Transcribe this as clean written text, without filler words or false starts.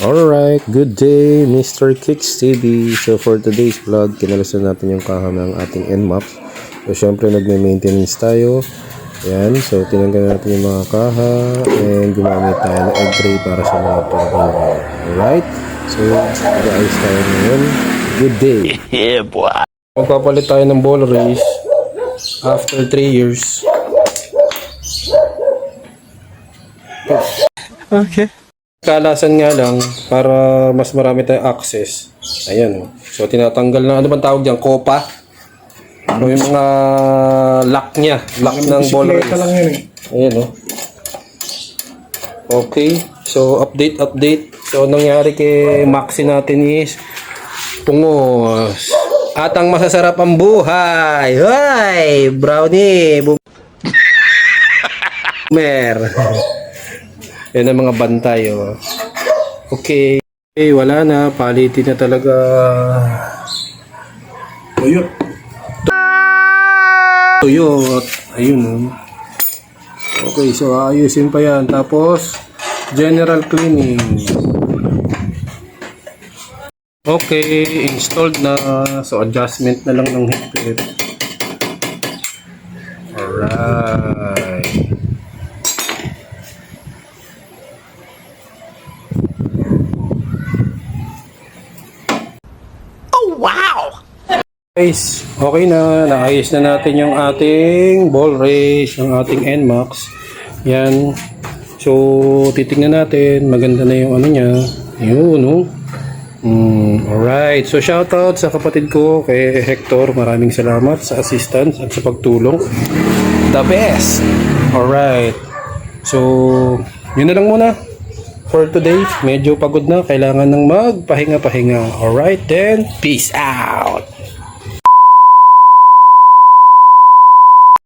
Alright, good day Mr. Kicks TV. So for today's vlog, kinalasan natin yung kaha ng ating NMAX. So syempre nagme-maintenance tayo. Ayan, so tinanggal natin yung mga kaha and gumamit tayo ng egg tray para sa mga turbine. Alright, so mag-ayos tayo ngayon. Good day. Yeah, boy. Magpapalit tayo ng ball race after 3 years. Okay. Kalasan nga lang para mas marami tayong access. Ayan. So tinatanggal na ano bang tawag diyan? Kopa. So yung mga lock niya, lock ng ball race. Lang yun eh. Ayan oh. Okay. So update. So nangyari kay Maxi natin is pungos. At ang masasarap ang buhay. Hoy, brownie. Mer. Yan ang mga bantay, oh. Okay. Okay, wala na. Palitin na talaga. Tuyot. Tuyot. Ayun, oh. Okay, so ayusin pa yan. Tapos, general cleaning. Okay, installed na. So, adjustment na lang ng higpit. Alright. Guys, okay na. Naayos na natin yung ating ball race, yung ating NMAX. Yan. So, titignan natin. Maganda na yung ano niya. Yun, no? Alright. So, shoutout sa kapatid ko, kay Hector. Maraming salamat sa assistance at sa pagtulong. The best! Alright. So, yun na lang muna for today. Medyo pagod na. Kailangan ng magpahinga-pahinga. Alright, then, peace out!